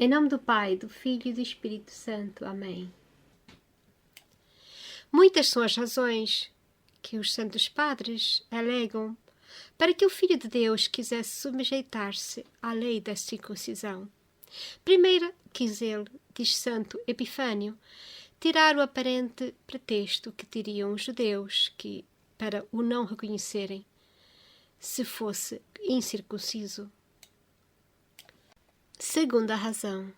Em nome do Pai, do Filho e do Espírito Santo. Amém. Muitas são as razões que os santos padres alegam para que o Filho de Deus quisesse sujeitar-se à lei da circuncisão. Primeiro, quis ele, diz Santo Epifânio, tirar o aparente pretexto que teriam os judeus para o não reconhecerem, se fosse incircunciso. Segunda razão.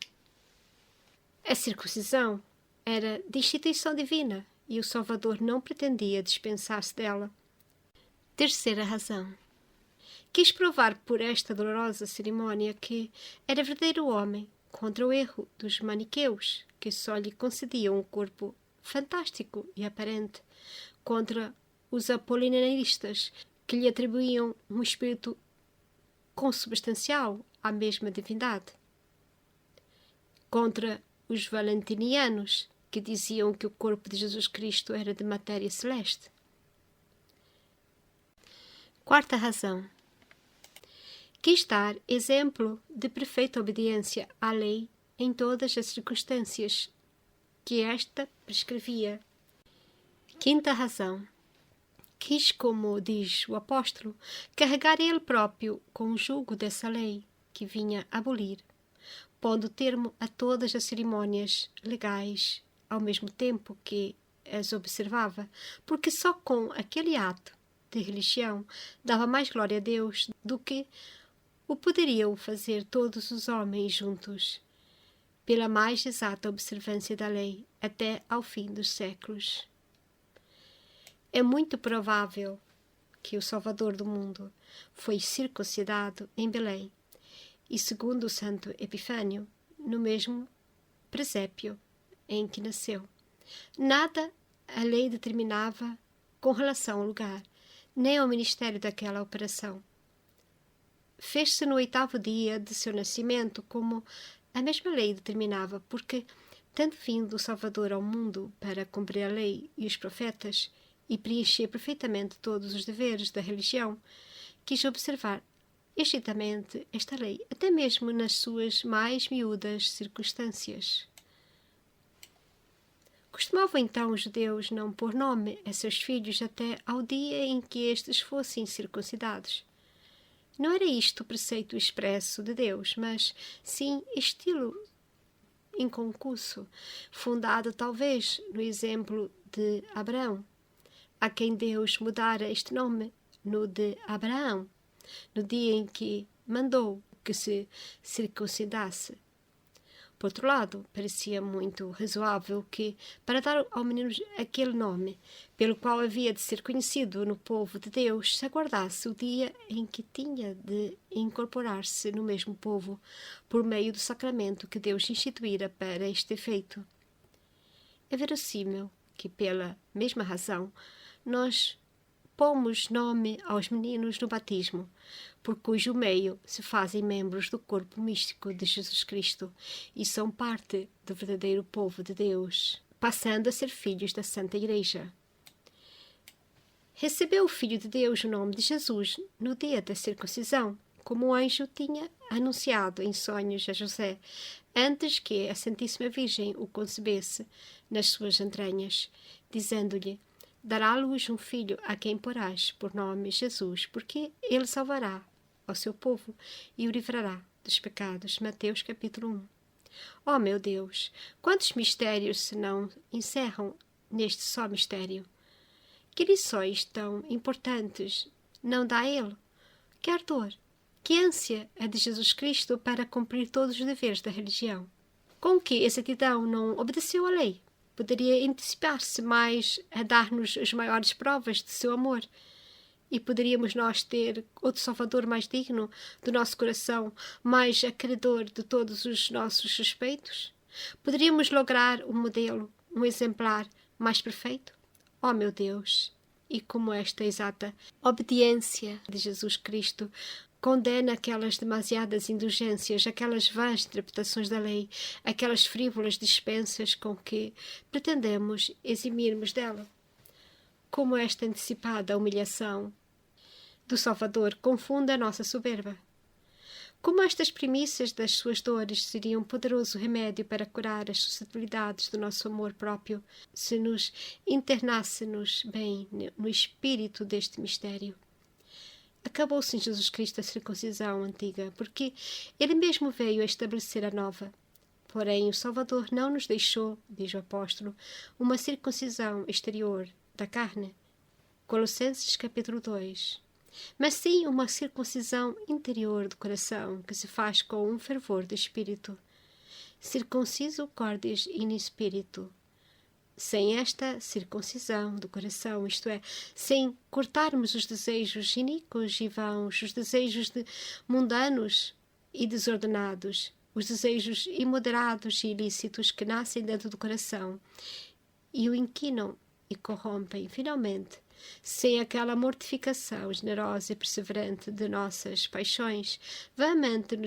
A circuncisão era de instituição divina e o Salvador não pretendia dispensar-se dela. Terceira razão. Quis provar por esta dolorosa cerimónia que era verdadeiro homem contra o erro dos maniqueus, que só lhe concediam um corpo fantástico e aparente, contra os apolinaristas, que lhe atribuíam um espírito consubstancial à mesma divindade, contra os valentinianos, que diziam que o corpo de Jesus Cristo era de matéria celeste. Quarta razão. Quis dar exemplo de perfeita obediência à lei em todas as circunstâncias que esta prescrevia. Quinta razão. Quis, como diz o apóstolo, carregar ele próprio com o jugo dessa lei que vinha abolir, pondo termo a todas as cerimônias legais ao mesmo tempo que as observava, porque só com aquele ato de religião dava mais glória a Deus do que o poderiam fazer todos os homens juntos, pela mais exata observância da lei até ao fim dos séculos. É muito provável que o Salvador do mundo foi circuncidado em Belém e, segundo o Santo Epifânio, no mesmo presépio em que nasceu. Nada a lei determinava com relação ao lugar, nem ao ministério daquela operação. Fez-se no 8º dia de seu nascimento, como a mesma lei determinava, porque, tendo vindo o Salvador ao mundo para cumprir a lei e os profetas e preencher perfeitamente todos os deveres da religião, quis observar estritamente esta lei, até mesmo nas suas mais miúdas circunstâncias. Costumavam então os judeus não pôr nome a seus filhos até ao dia em que estes fossem circuncidados. Não era isto o preceito expresso de Deus, mas sim estilo inconcurso, fundado talvez no exemplo de Abraão, a quem Deus mudara este nome no de Abraão, no dia em que mandou que se circuncidasse. Por outro lado, parecia muito razoável que, para dar ao menino aquele nome, pelo qual havia de ser conhecido no povo de Deus, se aguardasse o dia em que tinha de incorporar-se no mesmo povo, por meio do sacramento que Deus instituíra para este efeito. É verossímil que, pela mesma razão, nós pomos nome aos meninos no batismo, por cujo meio se fazem membros do corpo místico de Jesus Cristo e são parte do verdadeiro povo de Deus, passando a ser filhos da Santa Igreja. Recebeu o Filho de Deus o nome de Jesus no dia da circuncisão, como o anjo tinha anunciado em sonhos a José, antes que a Santíssima Virgem o concebesse nas suas entranhas, dizendo-lhe: dará à luz um filho a quem porás por nome Jesus, porque ele salvará ao seu povo e o livrará dos pecados. Mateus capítulo 1. Oh meu Deus, quantos mistérios se não encerram neste só mistério? Que lições tão importantes não dá ele? Que ardor, que ânsia a de Jesus Cristo para cumprir todos os deveres da religião? Com que exatidão não obedeceu à lei? Poderia antecipar-se mais a dar-nos as maiores provas de seu amor, e poderíamos nós ter outro Salvador mais digno do nosso coração, mais acreedor de todos os nossos respeitos? Poderíamos lograr um modelo, um exemplar mais perfeito? Oh meu Deus! E como esta exata obediência de Jesus Cristo condena aquelas demasiadas indulgências, aquelas vãs interpretações da lei, aquelas frívolas dispensas com que pretendemos eximir-nos dela. Como esta antecipada humilhação do Salvador confunde a nossa soberba. Como estas primícias das suas dores seriam um poderoso remédio para curar as suscetibilidades do nosso amor próprio, se nos internássemos bem no espírito deste mistério. Acabou-se em Jesus Cristo a circuncisão antiga, porque Ele mesmo veio a estabelecer a nova. Porém, o Salvador não nos deixou, diz o apóstolo, uma circuncisão exterior da carne. Colossenses capítulo 2. Mas sim uma circuncisão interior do coração, que se faz com um fervor de espírito. Circunciso cordis in spiritu. Sem esta circuncisão do coração, isto é, sem cortarmos os desejos iníquos e vãos, os desejos mundanos e desordenados, os desejos imoderados e ilícitos que nascem dentro do coração e o inquinam e corrompem, finalmente, sem aquela mortificação generosa e perseverante de nossas paixões, vamente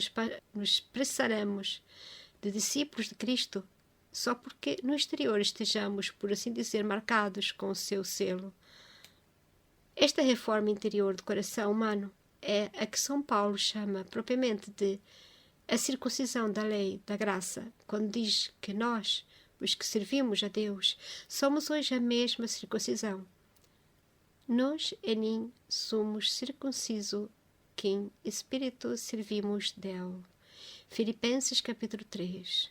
nos prestaremos de discípulos de Cristo, só porque no exterior estejamos, por assim dizer, marcados com o seu selo. Esta reforma interior do coração humano é a que São Paulo chama propriamente de a circuncisão da lei da graça, quando diz que nós, os que servimos a Deus, somos hoje a mesma circuncisão. Nós enim somos circunciso, que em espírito servimos Deus. Filipenses capítulo 3.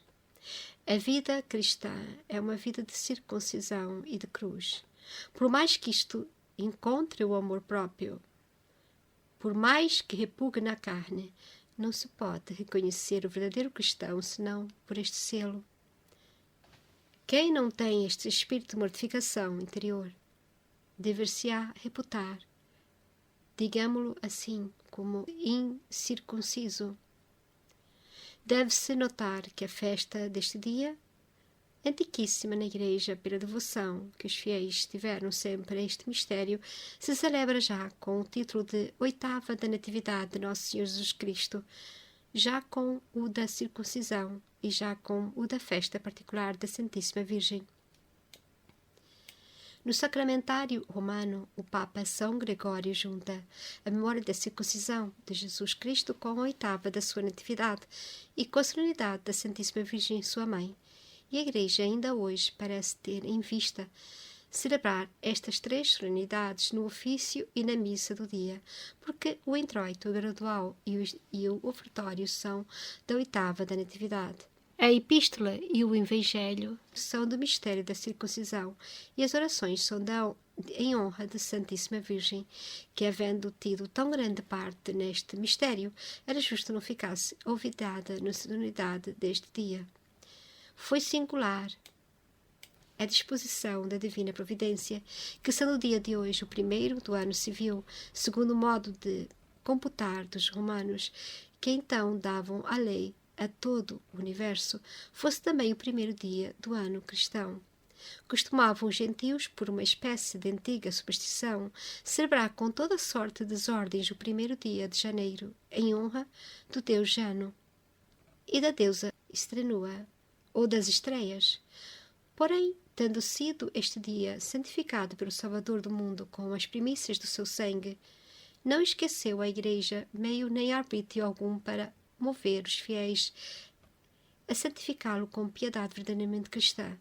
A vida cristã é uma vida de circuncisão e de cruz. Por mais que isto encontre o amor próprio, por mais que repugne a carne, não se pode reconhecer o verdadeiro cristão senão por este selo. Quem não tem este espírito de mortificação interior, dever-se-á reputar, digamo-lo assim, como incircunciso. Deve-se notar que a festa deste dia, antiquíssima na Igreja pela devoção que os fiéis tiveram sempre a este mistério, se celebra já com o título de Oitava da Natividade de Nosso Senhor Jesus Cristo, já com o da circuncisão e já com o da festa particular da Santíssima Virgem. No sacramentário romano, o Papa São Gregório junta a memória da circuncisão de Jesus Cristo com a oitava da sua natividade e com a solenidade da Santíssima Virgem, sua mãe. E a Igreja ainda hoje parece ter em vista celebrar estas três solenidades no ofício e na missa do dia, porque o introito gradual e o ofertório são da oitava da natividade. A epístola e o evangelho são do mistério da circuncisão e as orações são em honra da Santíssima Virgem, que, havendo tido tão grande parte neste mistério, era justo não ficasse olvidada na solenidade deste dia. Foi singular a disposição da Divina Providência, que sendo o dia de hoje o primeiro do ano civil, segundo o modo de computar dos romanos, que então davam a lei a todo o universo, fosse também o primeiro dia do ano cristão. Costumavam os gentios, por uma espécie de antiga superstição, celebrar com toda sorte de desordens o primeiro dia de janeiro, em honra do deus Jano e da deusa Estrenua, ou das estreias. Porém, tendo sido este dia santificado pelo Salvador do mundo com as primícias do seu sangue, não esqueceu a Igreja meio nem arbítrio algum para mover os fiéis a santificá-lo com piedade verdadeiramente cristã,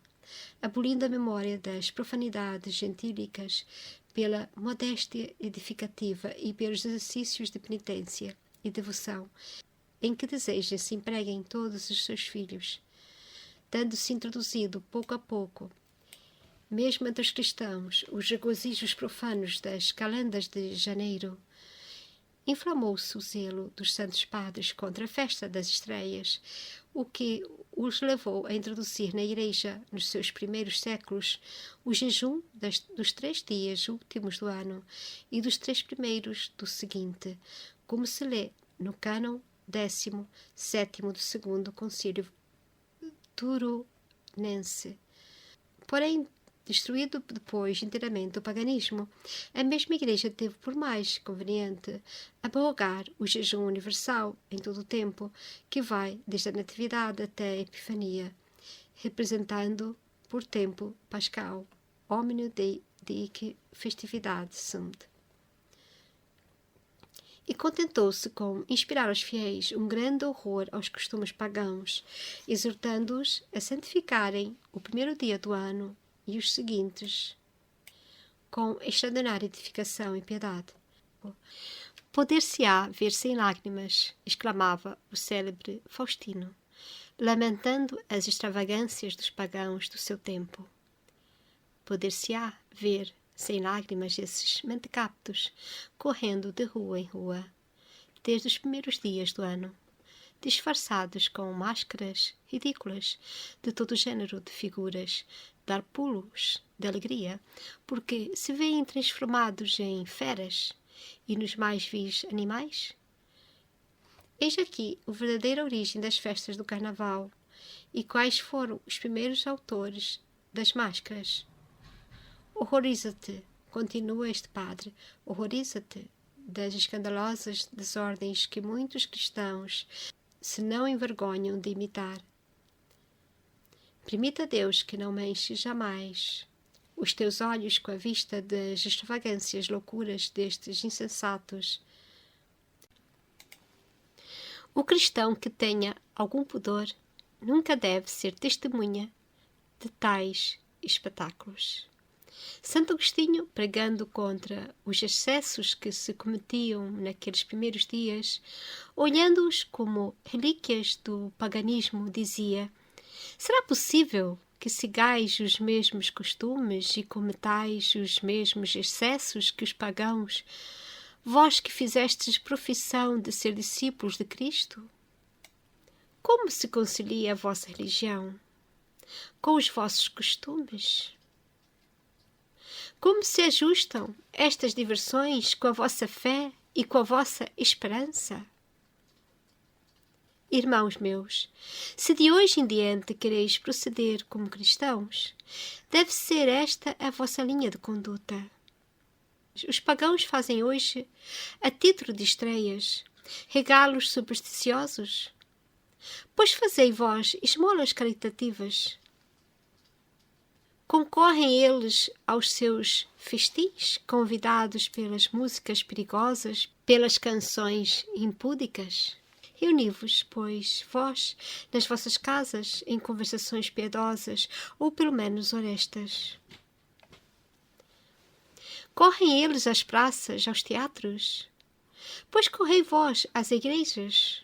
abolindo a memória das profanidades gentílicas pela modéstia edificativa e pelos exercícios de penitência e devoção em que deseja se empreguem todos os seus filhos, tendo-se introduzido pouco a pouco, mesmo entre os cristãos, os regozijos profanos das calendas de janeiro. Inflamou-se o zelo dos santos padres contra a festa das estreias, o que os levou a introduzir na Igreja, nos seus primeiros séculos, o jejum dos 3 dias últimos do ano e dos 3 primeiros do seguinte, como se lê no cânon 17º do segundo concílio turonense. Porém, destruído depois inteiramente o paganismo, a mesma Igreja teve por mais conveniente aborregar o jejum universal em todo o tempo, que vai desde a Natividade até a Epifania, representando por tempo pascal, omnio dic festividade sunt. e contentou-se com inspirar aos fiéis um grande horror aos costumes pagãos, exortando-os a santificarem o primeiro dia do ano e os seguintes com extraordinária edificação e piedade. Poder-se-á ver sem lágrimas, exclamava o célebre Faustino, lamentando as extravagâncias dos pagãos do seu tempo. Poder-se-á ver sem lágrimas esses mentecaptos, correndo de rua em rua, desde os primeiros dias do ano, disfarçados com máscaras ridículas de todo o género de figuras, dar pulos de alegria, porque se veem transformados em feras e nos mais vis animais? Eis aqui a verdadeira origem das festas do Carnaval e quais foram os primeiros autores das máscaras. Horroriza-te, continua este padre, horroriza-te das escandalosas desordens que muitos cristãos se não envergonham de imitar. Permita a Deus que não manche jamais os teus olhos com a vista das extravagâncias loucuras destes insensatos. O cristão que tenha algum pudor nunca deve ser testemunha de tais espetáculos. Santo Agostinho, pregando contra os excessos que se cometiam naqueles primeiros dias, olhando-os como relíquias do paganismo, dizia: será possível que sigais os mesmos costumes e cometais os mesmos excessos que os pagãos, vós que fizestes profissão de ser discípulos de Cristo? Como se concilia a vossa religião com os vossos costumes? Como se ajustam estas diversões com a vossa fé e com a vossa esperança? Irmãos meus, se de hoje em diante quereis proceder como cristãos, deve ser esta a vossa linha de conduta. Os pagãos fazem hoje, a título de estreias, regalos supersticiosos. Pois fazei vós esmolas caritativas. Concorrem eles aos seus festins, convidados pelas músicas perigosas, pelas canções impúdicas? Reuni-vos, pois, vós, nas vossas casas, em conversações piedosas, ou pelo menos honestas. Correm eles às praças, aos teatros? Pois correi vós às igrejas.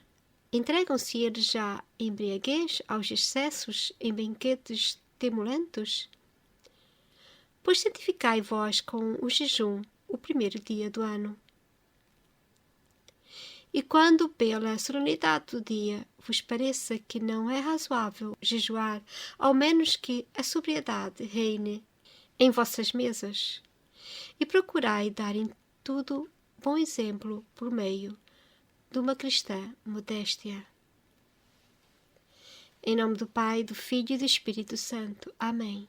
Entregam-se eles já embriaguez aos excessos em banquetes temulentos? Pois santificai vós com o jejum o primeiro dia do ano. E quando pela solenidade do dia vos pareça que não é razoável jejuar, ao menos que a sobriedade reine em vossas mesas, e procurai dar em tudo bom exemplo por meio de uma cristã modéstia. Em nome do Pai, do Filho e do Espírito Santo. Amém.